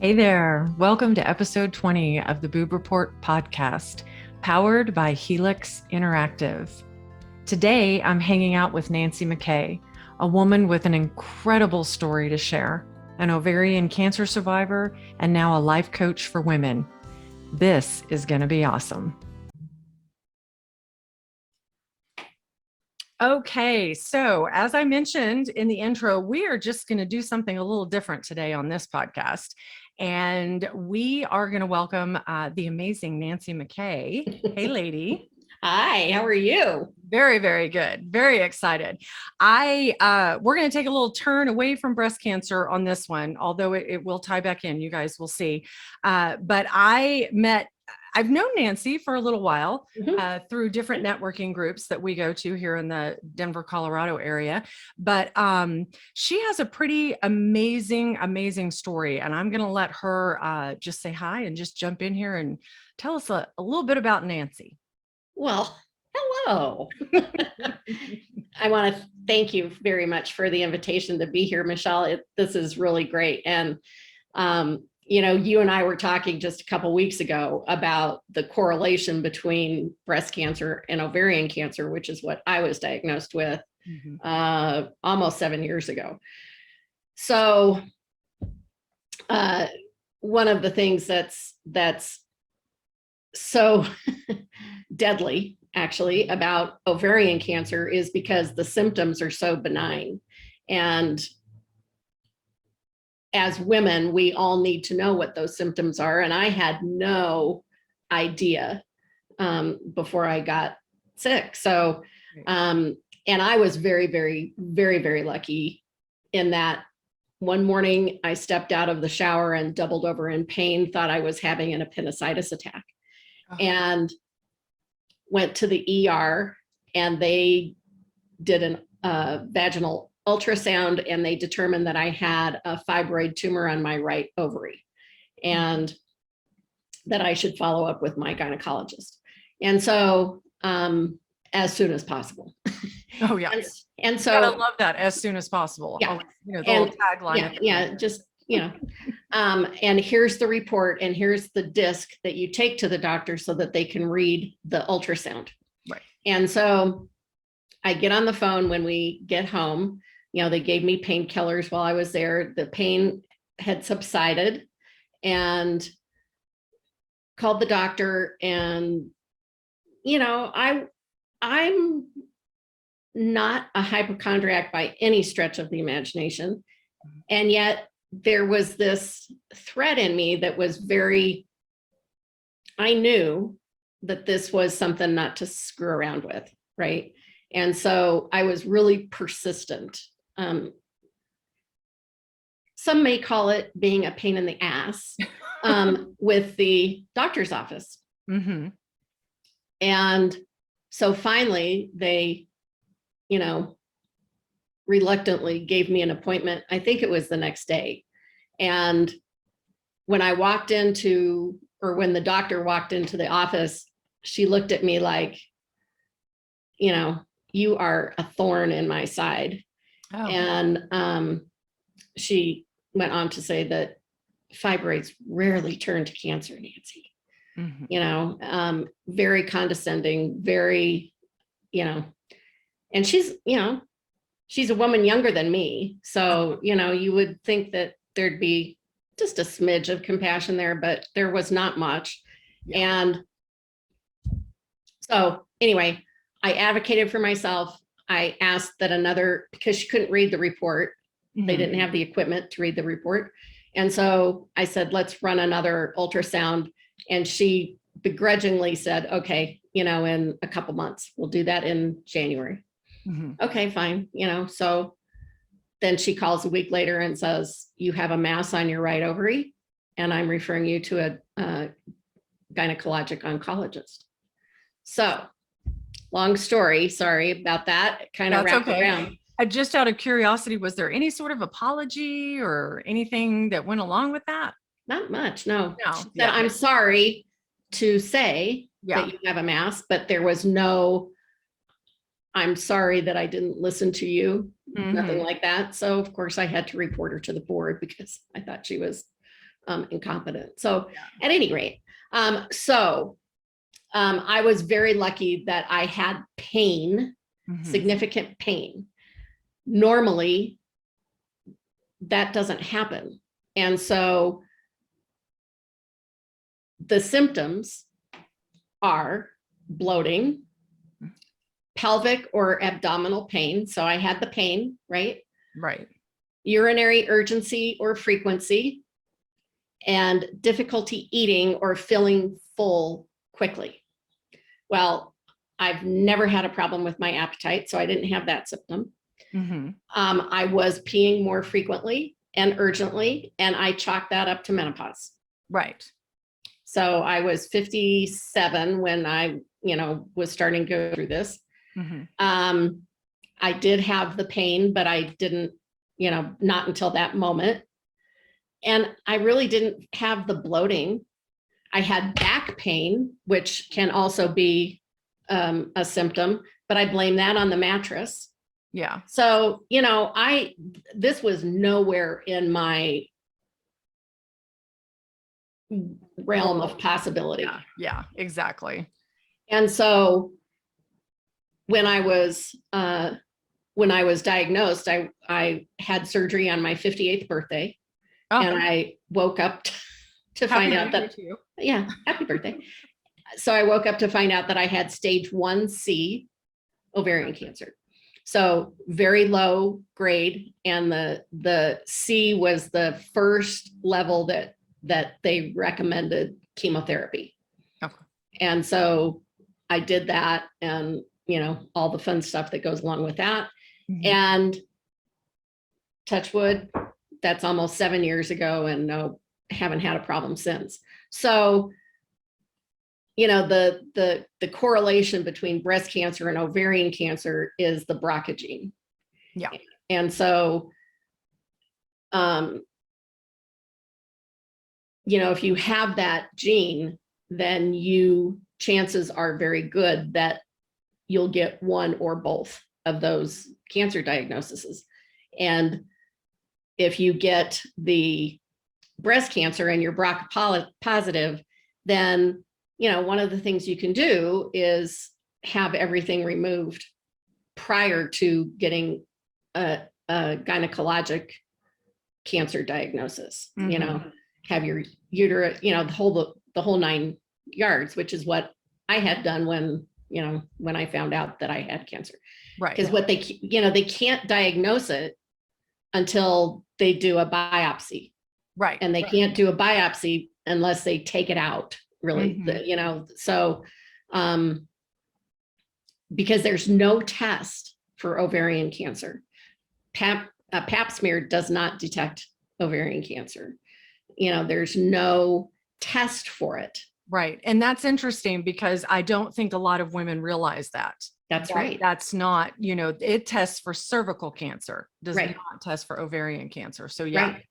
Hey there. Welcome to episode 20 of the Boob Report podcast, powered by Helix Interactive. Today, I'm hanging out with Nancy McKay, a woman with an incredible story to share, an ovarian cancer survivor, and now a life coach for women. This is going to be awesome. Okay, so as I mentioned in the intro, we are just going to do something a little different today on this podcast. And we are going to welcome the amazing Nancy McKay. Hey, lady. Hi, how are you? Very, very good. Very excited. We're going to take a little turn away from breast cancer on this one, although it will tie back in. You guys will see. But I've known Nancy for a little while through different networking groups that we go to here in the Denver, Colorado area. But she has a pretty amazing story. And I'm going to let her just say hi and just jump in here and tell us a little bit about Nancy. Well, hello. I want to thank you very much for the invitation to be here, Michelle. This is really great. And you and I were talking just a couple of weeks ago about the correlation between breast cancer and ovarian cancer, which is what I was diagnosed with almost 7 years ago. So one of the things that's so deadly, actually, about ovarian cancer is because the symptoms are so benign. And as women, we all need to know what those symptoms are. And I had no idea before I got sick. So, and I was very lucky in that one morning I stepped out of the shower and doubled over in pain, thought I was having an appendicitis attack, and went to the ER, and they did a vaginal ultrasound, and they determined that I had a fibroid tumor on my right ovary and that I should follow up with my gynecologist. And so as soon as possible. Oh yeah. And so I love that, as soon as possible. Yeah. The little tagline. And here's the report, and here's the disc that you take to the doctor so that they can read the ultrasound. Right. And so I get on the phone when we get home. They gave me painkillers while I was there. The pain had subsided, and called the doctor. And, I'm not a hypochondriac by any stretch of the imagination. And yet there was this thread in me that was I knew that this was something not to screw around with, right? And so I was really persistent. Some may call it being a pain in the ass with the doctor's office. Mm-hmm. And so finally they, reluctantly gave me an appointment. I think it was the next day. And when the doctor walked into the office, she looked at me like, you are a thorn in my side. Oh. And she went on to say that fibroids rarely turn to cancer, Nancy. Mm-hmm. Very condescending, very, and she's a woman younger than me. So, you would think that there'd be just a smidge of compassion there, but there was not much. Yeah. And so anyway, I advocated for myself. I asked that because she couldn't read the report. Mm-hmm. They didn't have the equipment to read the report. And so I said, let's run another ultrasound. And she begrudgingly said, okay, in a couple months, we'll do that in January. Mm-hmm. Okay, fine. So then she calls a week later and says, you have a mass on your right ovary, and I'm referring you to a gynecologic oncologist. So long story, sorry about that. Kind of wrapped around. Just out of curiosity, was there any sort of apology or anything that went along with that? Not much, no. Yeah. I'm sorry to say that you have a mass, but there was no, I'm sorry that I didn't listen to you, nothing like that. So of course I had to report her to the board because I thought she was incompetent. So at any rate, I was very lucky that I had pain, significant pain. Normally, that doesn't happen. And so the symptoms are bloating, pelvic or abdominal pain. So I had the pain, right? Right. Urinary urgency or frequency, and difficulty eating or feeling full quickly. Well, I've never had a problem with my appetite, so I didn't have that symptom. I was peeing more frequently and urgently, and I chalked that up to menopause. Right. So I was 57 when I, was starting to go through this. I did have the pain, but I didn't, not until that moment. And I really didn't have the bloating. I had back pain, which can also be a symptom, but I blame that on the mattress. Yeah. So, this was nowhere in my realm of possibility. Yeah, exactly. And so when I was diagnosed, I had surgery on my 58th birthday. And I woke up to find out that, happy birthday. So I woke up to find out that I had stage 1C ovarian cancer. So very low grade. And the C was the first level that they recommended chemotherapy. Okay. And so I did that, and, all the fun stuff that goes along with that. And touch wood, that's almost 7 years ago, and no, haven't had a problem since. So, the correlation between breast cancer and ovarian cancer is the BRCA gene. Yeah. And so, if you have that gene, then chances are very good that you'll get one or both of those cancer diagnoses. And if you get the breast cancer and you're BRCA positive, then, one of the things you can do is have everything removed prior to getting a gynecologic cancer diagnosis. Have your uterus, the whole 9 yards, which is what I had done when I found out that I had cancer. Right. Because what they can't diagnose it until they do a biopsy. Right. And they can't do a biopsy unless they take it out, really. So because there's no test for ovarian cancer. A pap smear does not detect ovarian cancer. There's no test for it. Right. And that's interesting, because I don't think a lot of women realize that. That's right. That's not, it tests for cervical cancer, does Right. not test for ovarian cancer. So yeah. Right.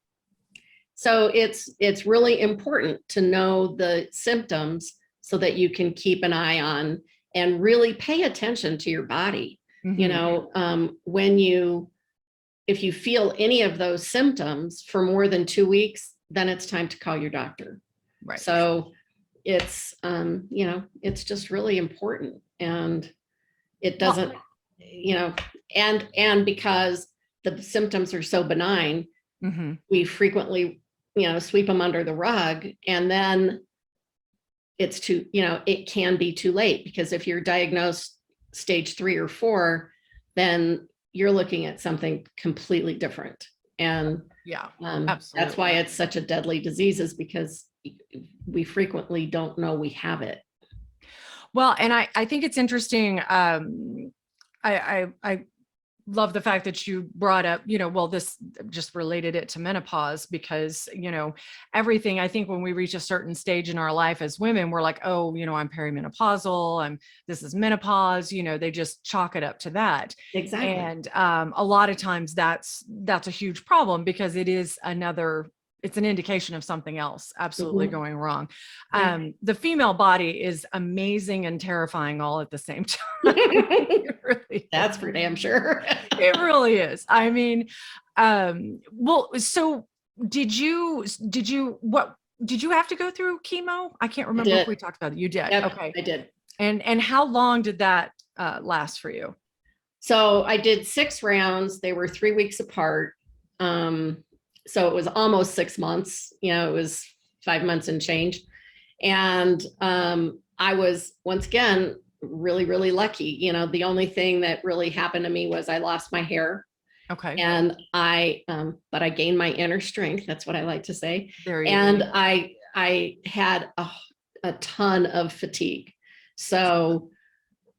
So it's really important to know the symptoms so that you can keep an eye on and really pay attention to your body. If you feel any of those symptoms for more than 2 weeks, then it's time to call your doctor. Right. So it's, it's just really important. And it doesn't, and because the symptoms are so benign, we frequently, sweep them under the rug, and then it's it can be too late, because if you're diagnosed stage 3 or 4, then you're looking at something completely different. And absolutely. That's why it's such a deadly disease, is because we frequently don't know we have it. Well, and I think it's interesting. I love the fact that you brought up, this just related it to menopause, because, everything, I think when we reach a certain stage in our life as women, we're like, oh, I'm perimenopausal, this is menopause, they just chalk it up to that. Exactly. And a lot of times that's a huge problem, because it's an indication of something else absolutely going wrong. The female body is amazing and terrifying all at the same time. Really That's for damn sure. It really is. I mean, so what did you have to go through chemo? I can't I remember if did. we talked about it. You did. Yep, Okay. I did. And how long did that last for you? So I did 6 rounds. They were 3 weeks apart. So it was almost 6 months. It was 5 months and change. And I was, once again, really, really lucky. The only thing that really happened to me was I lost my hair. Okay. And but I gained my inner strength. That's what I like to say. There you And go. I had a ton of fatigue. So,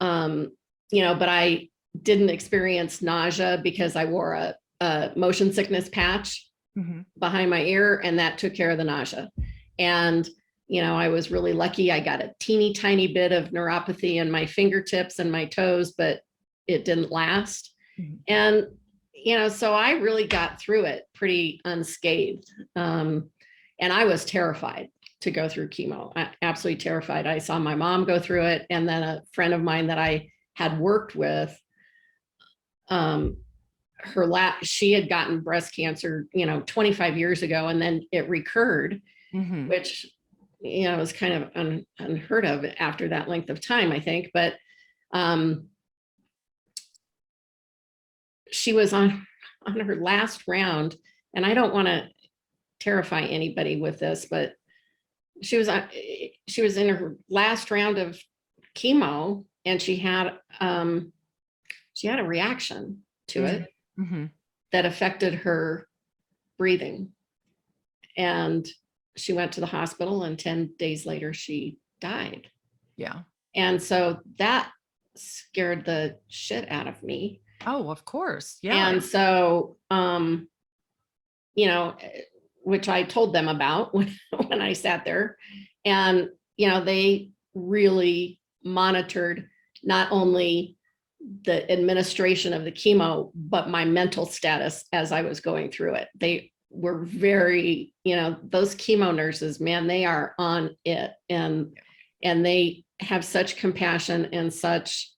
but I didn't experience nausea because I wore a motion sickness patch behind my ear, and that took care of the nausea. And, I was really lucky. I got a teeny tiny bit of neuropathy in my fingertips and my toes, but it didn't last. And, so I really got through it pretty unscathed. And I was terrified to go through chemo. Absolutely terrified. I saw my mom go through it. And then a friend of mine that I had worked with, she had gotten breast cancer, 25 years ago, and then it recurred, which, was kind of unheard of after that length of time, I think. But she was on her last round, and I don't want to terrify anybody with this, but she was in her last round of chemo, and she had a reaction to it that affected her breathing. And she went to the hospital, and 10 days later she died. Yeah. And so that scared the shit out of me. Oh, of course. Yeah. And so, which I told them about when I sat there, and, they really monitored not only the administration of the chemo, but my mental status as I was going through it. They were very, those chemo nurses, man, they are on it, and they have such compassion and such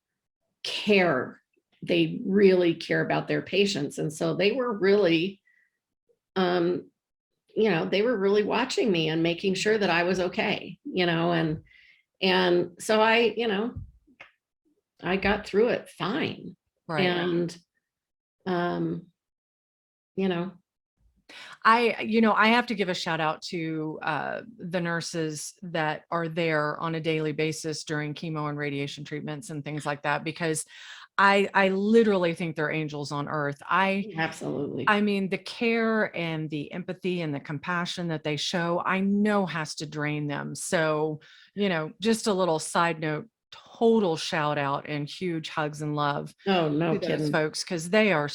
care. They really care about their patients. And so they were really, they were really watching me and making sure that I was okay, and so I got through it fine. Right. And, I have to give a shout out to the nurses that are there on a daily basis during chemo and radiation treatments and things like that, because I literally think they're angels on earth. Absolutely. I mean, the care and the empathy and the compassion that they show, I know has to drain them. So, just a little side note, total shout out and huge hugs and love Oh, no to those kidding. folks, because they are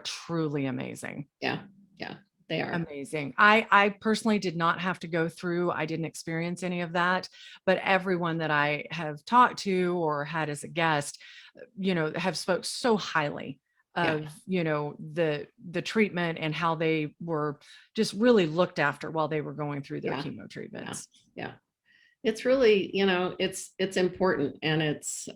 truly amazing. Yeah, they are amazing. I personally did not have to go through, I didn't experience any of that, but everyone that I have talked to or had as a guest, have spoke so highly of, the treatment and how they were just really looked after while they were going through their chemo treatments. Yeah. It's really, it's important. And it's,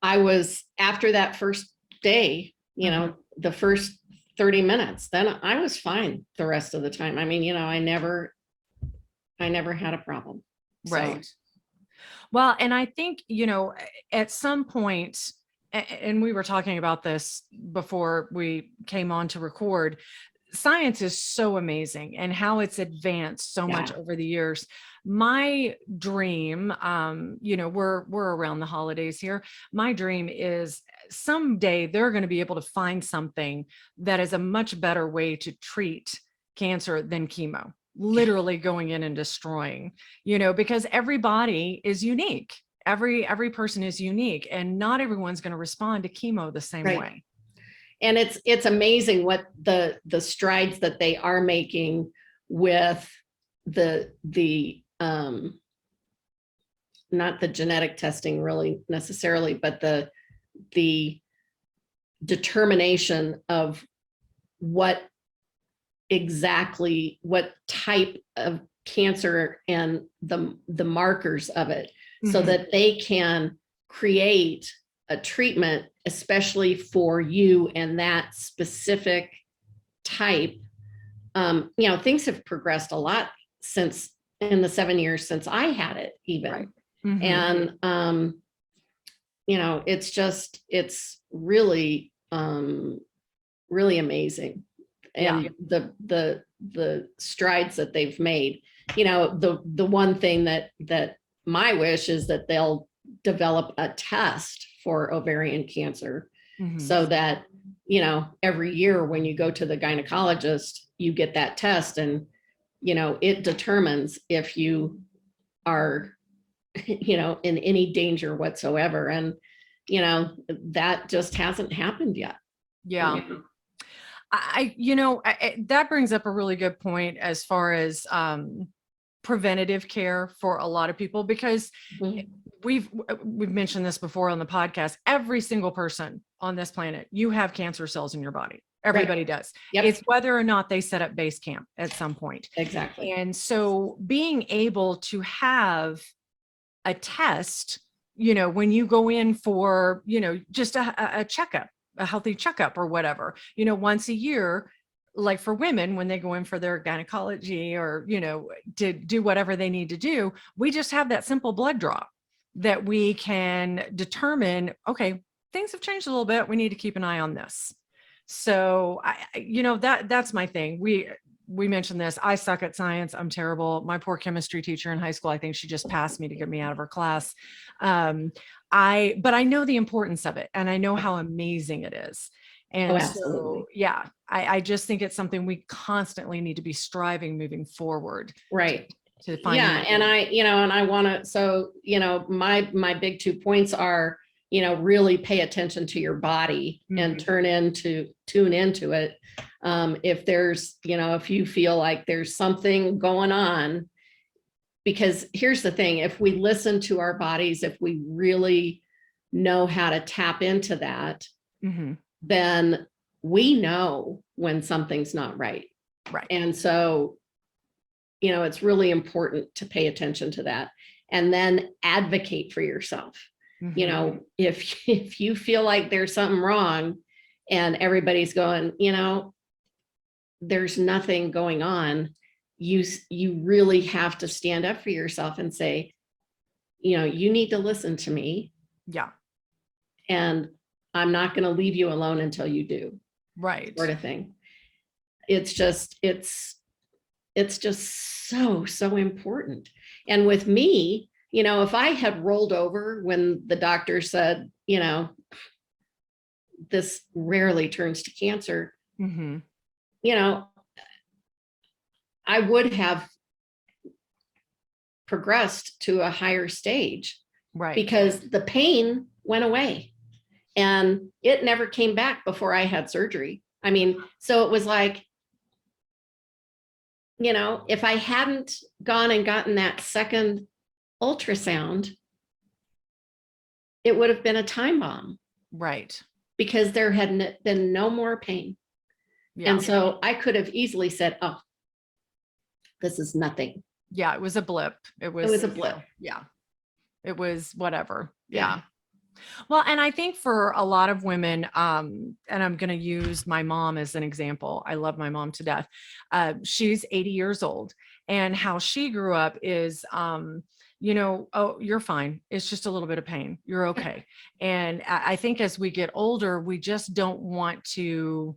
I was, after that first day, the first 30 minutes, then I was fine the rest of the time. I mean, I never had a problem. Right. So. Well, and I think, at some point, and we were talking about this before we came on to record, science is so amazing and how it's advanced so much over the years. My dream, we're around the holidays here. My dream is someday they're going to be able to find something that is a much better way to treat cancer than chemo, literally going in and destroying, because everybody is unique. Every person is unique, and not everyone's going to respond to chemo the same way. And it's amazing what the strides that they are making with the not the genetic testing really necessarily, but the determination of what type of cancer and the markers of it, so that they can create a treatment especially for you and that specific type, things have progressed a lot since in the 7 years since I had it even. Right. And, it's really, really amazing. And the strides that they've made, the one thing that my wish is that they'll develop a test for ovarian cancer so that, every year when you go to the gynecologist, you get that test and, it determines if you are, in any danger whatsoever. And, that just hasn't happened yet. Yeah. That brings up a really good point as far as preventative care for a lot of people, because we've mentioned this before on the podcast. Every single person on this planet, you have cancer cells in your body. Everybody does. Yep. It's whether or not they set up base camp at some point. Exactly. And so being able to have a test, when you go in for, just a checkup, a healthy checkup or whatever, once a year, like for women, when they go in for their gynecology or, to do whatever they need to do, we just have that simple blood draw that we can determine, okay, things have changed a little bit. We need to keep an eye on this. So that's my thing. We mentioned this. I suck at science. I'm terrible. My poor chemistry teacher in high school, I think she just passed me to get me out of her class. But I know the importance of it and I know how amazing it is. And so, I just think it's something we constantly need to be striving moving forward. Right. To find and I want to, so, my big 2 points are, really pay attention to your body and tune into it. If there's, if you feel like there's something going on, because here's the thing, if we listen to our bodies, if we really know how to tap into that, then we know when something's not right. Right. And so, it's really important to pay attention to that and then advocate for yourself. If you feel like there's something wrong and everybody's going, there's nothing going on, you really have to stand up for yourself and say, you need to listen to me. Yeah. And I'm not going to leave you alone until you do. Right. Sort of thing. It's just so important. And with me, if I had rolled over when the doctor said, this rarely turns to cancer, I would have progressed to a higher stage. Right. Because the pain went away and it never came back before I had surgery. I mean, so it was like, if I hadn't gone and gotten that second ultrasound, it would have been a time bomb. Right. Because there had been no more pain. Yeah. And so I could have easily said, oh, this is nothing. Yeah, it was a blip. It was a blip. Yeah. It was whatever. Yeah. Well, and I think for a lot of women, and I'm going to use my mom as an example. I love my mom to death. She's 80 years old, and how she grew up is, oh, you're fine. It's just a little bit of pain. You're okay. And I think as we get older, we just don't want to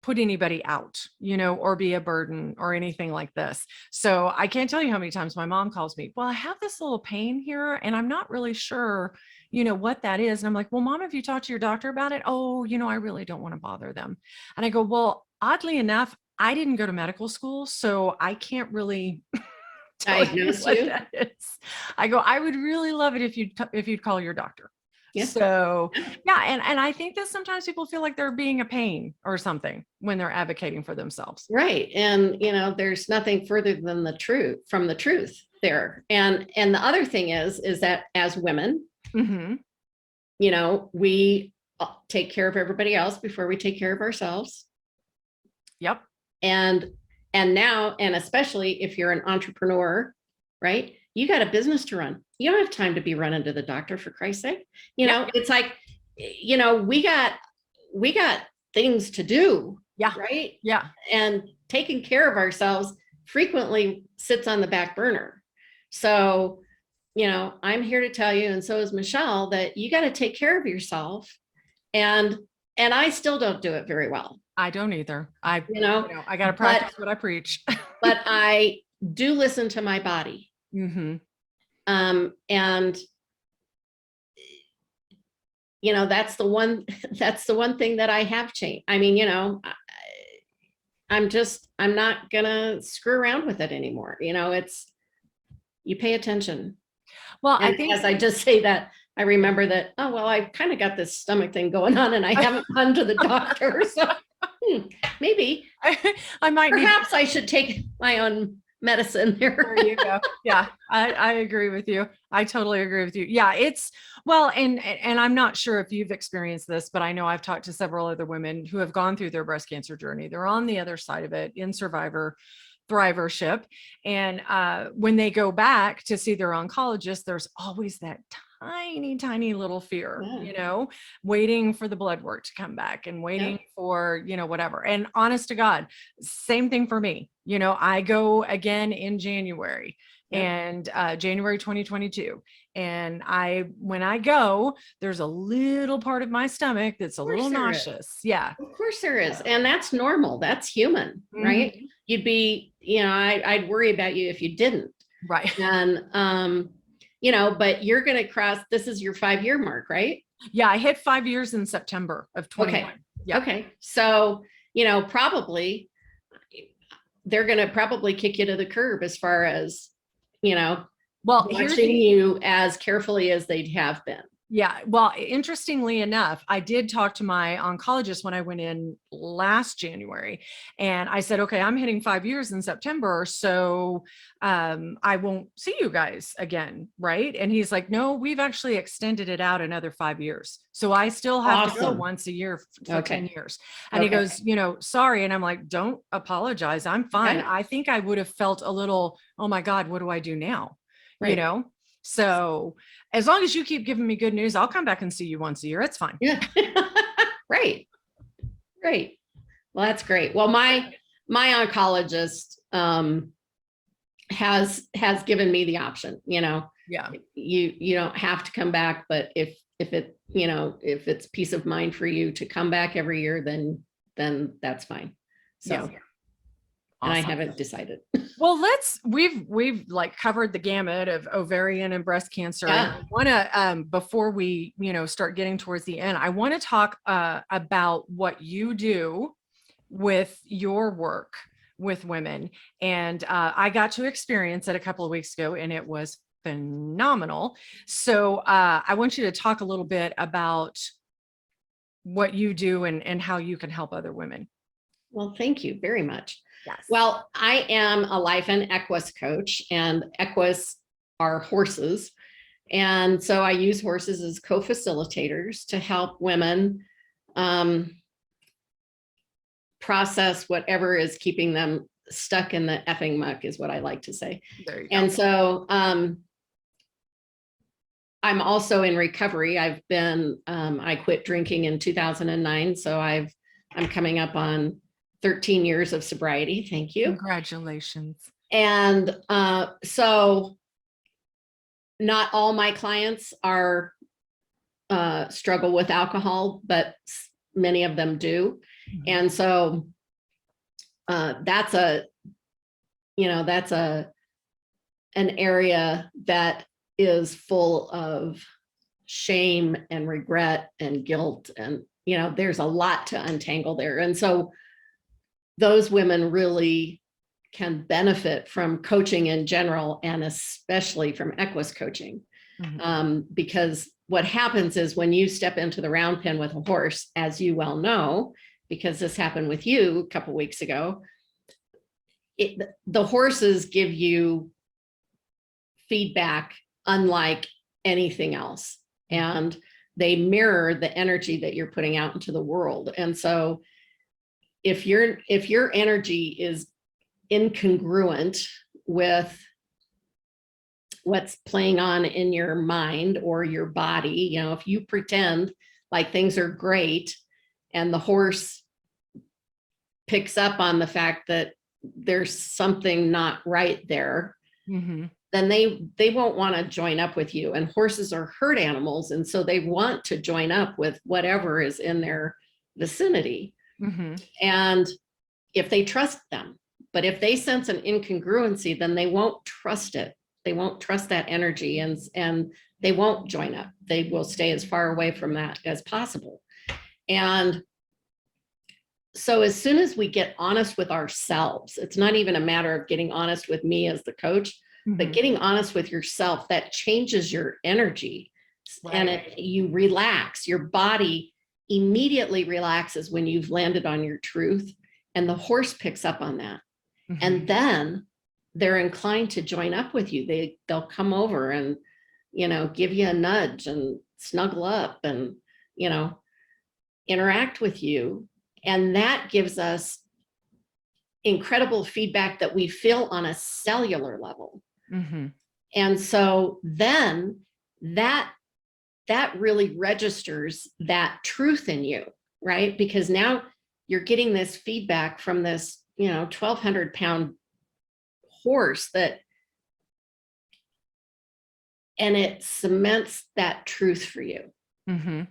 put anybody out, or be a burden or anything like this. So I can't tell you how many times my mom calls me, well, I have this little pain here and I'm not really sure, what that is. And I'm like, well, Mom, have you talked to your doctor about it? Oh, I really don't want to bother them. And I go, well, oddly enough, I didn't go to medical school, so I can't really diagnose you. That is. I go, I would really love it if you'd call your doctor. Yeah. So and I think that sometimes people feel like they're being a pain or something when they're advocating for themselves. Right. And there's nothing further than the truth there. And the other thing is that as women, we take care of everybody else before we take care of ourselves. Yep. And now, and especially if you're an entrepreneur, right? You got a business to run. You don't have time to be running to the doctor, for Christ's sake. It's like, we got things to do. Yeah. right? Yeah. And taking care of ourselves frequently sits on the back burner. So, I'm here to tell you, and so is Michelle, that you got to take care of yourself. And I still don't do it very well. I don't either. I got to but practice what I preach. but I do listen to my body. Mm-hmm. And that's the one thing that I have changed. I mean, I'm not gonna screw around with it anymore. It's, you pay attention. Well, And I think as I just say that, I remember that, oh, well, I've kind of got this stomach thing going on and I haven't gone to the doctor. So maybe I might perhaps I should take my own medicine there. There you go. Yeah, I agree with you. I totally agree with you. Yeah, it's well, and I'm not sure if you've experienced this, but I know I've talked to several other women who have gone through their breast cancer journey. They're on the other side of it in survivor thrivership. And when they go back to see their oncologist, there's always that tiny little fear, waiting for the blood work to come back and waiting for, whatever. And honest to God, same thing for me. I go again in January and January 2022. And when I go, there's a little part of my stomach that's a little nauseous. Yeah. Of course there is. And that's normal. That's human, right? You'd be, I'd worry about you if you didn't. Right. And, but you're going to cross, this is your 5-year mark, right? Yeah. I hit 5 years in September of 21. Okay. Yeah. Okay. So, probably they're going to probably kick you to the curb as far as, watching you as carefully as they have been. Yeah. Well, interestingly enough, I did talk to my oncologist when I went in last January, and I said, okay, I'm hitting 5 years in September. So I won't see you guys again. Right. And he's like, no, we've actually extended it out another 5 years. So I still have to go once a year for 10 years. And he goes, sorry. And I'm like, don't apologize. I'm fine. Yeah. I think I would have felt a little, oh my God, what do I do now? Right. So as long as you keep giving me good news, I'll come back and see you once a year. It's fine. Yeah. Right. Well, that's great. Well, my oncologist has given me the option, Yeah. You don't have to come back, but if it's peace of mind for you to come back every year, then that's fine. So Yeah. And I haven't decided. Well, we've like covered the gamut of ovarian and breast cancer. Yeah. I want to, before we, start getting towards the end, I want to talk about what you do with your work with women. And I got to experience it a couple of weeks ago and it was phenomenal. So I want you to talk a little bit about what you do and how you can help other women. Well, thank you very much. Yes. Well, I am a life and equus coach, and equus are horses. And so I use horses as co-facilitators to help women process whatever is keeping them stuck in the effing muck, is what I like to say. There you go. And so I'm also in recovery. I've been, I quit drinking in 2009. So I'm coming up on 13 years of sobriety. Thank you. Congratulations. And so not all my clients are struggle with alcohol, but many of them do. Mm-hmm. And so that's an area that is full of shame and regret and guilt. And, there's a lot to untangle there. And so those women really can benefit from coaching in general, and especially from equus coaching. Mm-hmm. Because what happens is when you step into the round pen with a horse, as you well know, because this happened with you a couple of weeks ago, the horses give you feedback unlike anything else. And they mirror the energy that you're putting out into the world. And so if your energy is incongruent with what's playing on in your mind or your body, if you pretend like things are great and the horse picks up on the fact that there's something not right there, then they won't want to join up with you. And horses are herd animals. And so they want to join up with whatever is in their vicinity. And if they trust them, but if they sense an incongruency, then they won't trust it. They won't trust that energy, and they won't join up. They will stay as far away from that as possible. And so as soon as we get honest with ourselves, it's not even a matter of getting honest with me as the coach, but getting honest with yourself, that changes your energy. Right. And you relax. Your body immediately relaxes when you've landed on your truth, and the horse picks up on that. And then they're inclined to join up with you. They'll come over and, give you a nudge and snuggle up and, interact with you. And that gives us incredible feedback that we feel on a cellular level. And so then that really registers that truth in you, right? Because now you're getting this feedback from this, 1,200-pound horse and it cements that truth for you. And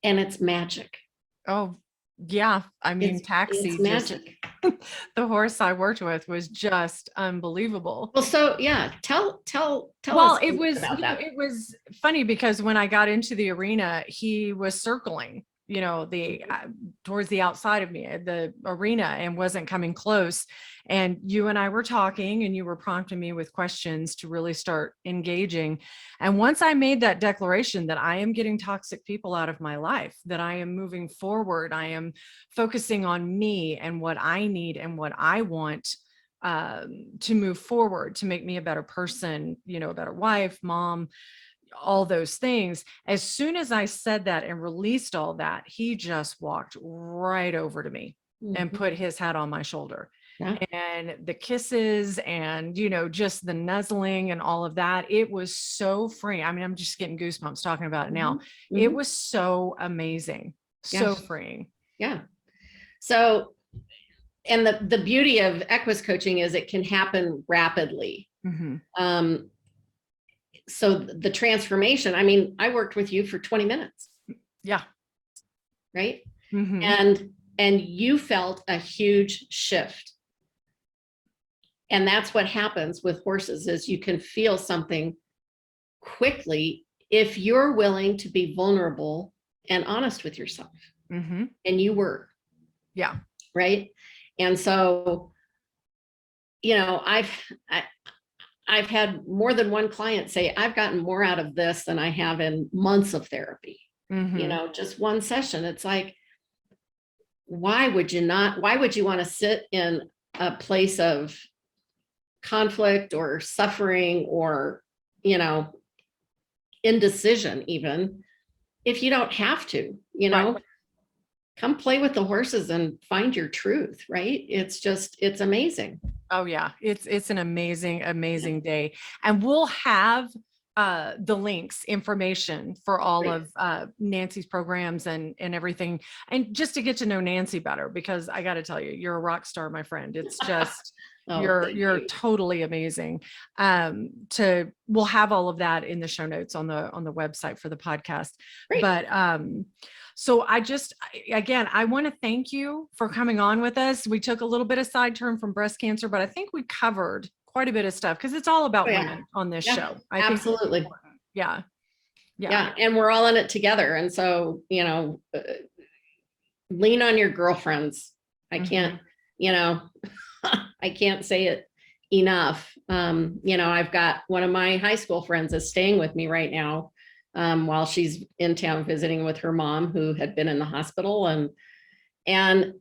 it's magic. Oh, yeah. I mean, Taxi, it's magic. The horse I worked with was just unbelievable. Well, so yeah, tell well, us it was about that. It was funny because when I got into the arena, he was circling, towards the outside of me, the arena, and wasn't coming close. And you and I were talking, and you were prompting me with questions to really start engaging. And once I made that declaration that I am getting toxic people out of my life, that I am moving forward, I am focusing on me and what I need and what I want to move forward, to make me a better person, a better wife, mom, all those things. As soon as I said that and released all that, he just walked right over to me and put his head on my shoulder. Yeah. And the kisses and, just the nuzzling and all of that, it was so freeing. I mean, I'm just getting goosebumps talking about it now. It was so amazing, so freeing. Yeah. So, and the beauty of Equus coaching is it can happen rapidly. So the transformation, I mean, I worked with you for 20 minutes. Yeah. Right. And you felt a huge shift. And that's what happens with horses, is you can feel something quickly if you're willing to be vulnerable and honest with yourself. And you were. Yeah. Right. And so, I've had more than one client say, I've gotten more out of this than I have in months of therapy. Just one session. It's like, why would you want to sit in a place of conflict or suffering or, indecision, even if you don't have to, right. Come play with the horses and find your truth, right? It's amazing. Oh yeah, it's an amazing day. And we'll have the links, information for all of Nancy's programs and everything. And just to get to know Nancy better, because I got to tell you, you're a rock star, my friend. It's just, you're totally amazing. We'll have all of that in the show notes on the website for the podcast. Great. But so I want to thank you for coming on with us. We took a little bit of side turn from breast cancer, but I think we covered quite a bit of stuff because it's all about women on this show. Absolutely. Yeah. And we're all in it together. And so, lean on your girlfriends. I can't, I can't say it enough. I've got one of my high school friends is staying with me right now. While she's in town visiting with her mom, who had been in the hospital. And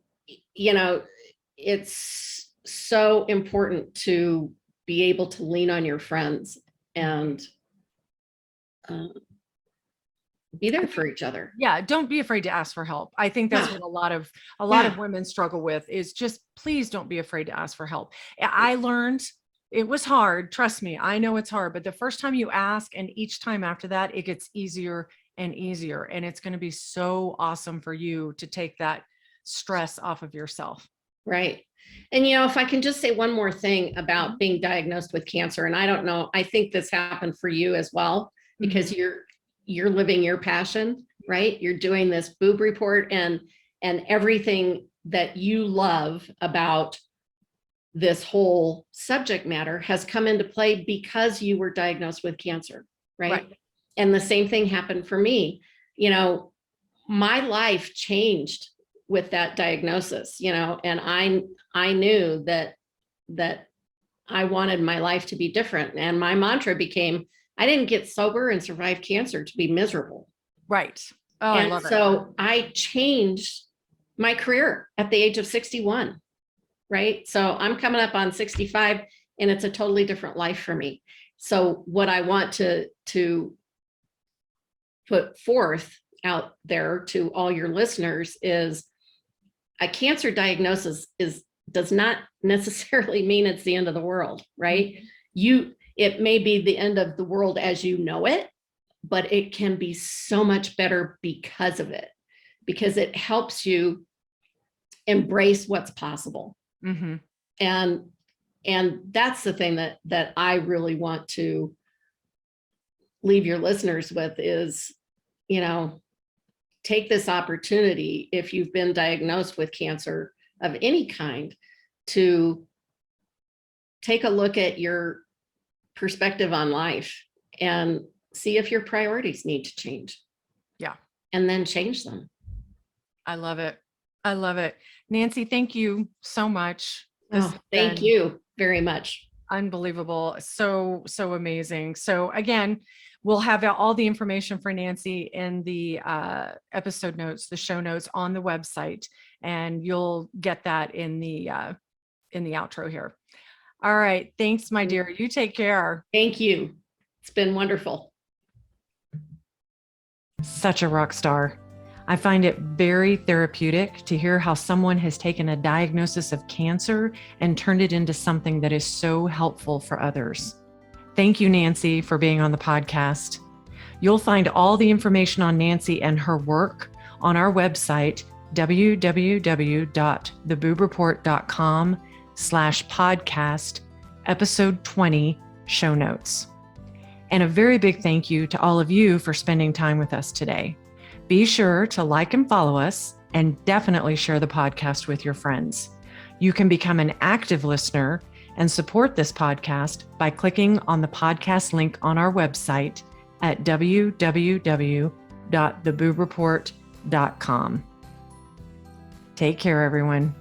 it's so important to be able to lean on your friends and be there for each other. Yeah. Don't be afraid to ask for help. I think that's what a lot of women struggle with, is just, please don't be afraid to ask for help. I learned it was hard. Trust me. I know it's hard, but the first time you ask and each time after that, it gets easier and easier. And it's going to be so awesome for you to take that stress off of yourself. Right. And, if I can just say one more thing about being diagnosed with cancer, and I don't know, I think this happened for you as well, because you're living your passion, right? You're doing this boob report and everything that you love about this whole subject matter has come into play because you were diagnosed with cancer, right? And the same thing happened for me. My life changed with that diagnosis, and I knew that I wanted my life to be different. And my mantra became, I didn't get sober and survive cancer to be miserable. Right. Oh, and I love it. So I changed my career at the age of 61. Right. So I'm coming up on 65 and it's a totally different life for me. So what I want to put forth out there to all your listeners is a cancer diagnosis does not necessarily mean it's the end of the world, right? It may be the end of the world as you know it, but it can be so much better because of it, because it helps you embrace what's possible. And that's the thing that I really want to leave your listeners with is, take this opportunity, if you've been diagnosed with cancer of any kind, to take a look at your perspective on life and see if your priorities need to change. Yeah. And then change them. I love it. I love it. Nancy, thank you so much. Thank you very much. Unbelievable. So amazing. So again, we'll have all the information for Nancy in the episode notes, the show notes on the website, and you'll get that in the outro here. All right. Thanks, my dear. You take care. Thank you. It's been wonderful. Such a rock star. I find it very therapeutic to hear how someone has taken a diagnosis of cancer and turned it into something that is so helpful for others. Thank you, Nancy, for being on the podcast. You'll find all the information on Nancy and her work on our website, www.theboobreport.com/podcast, episode 20, show notes. And a very big thank you to all of you for spending time with us today. Be sure to like and follow us, and definitely share the podcast with your friends. You can become an active listener and support this podcast by clicking on the podcast link on our website at www.theboobreport.com. Take care, everyone.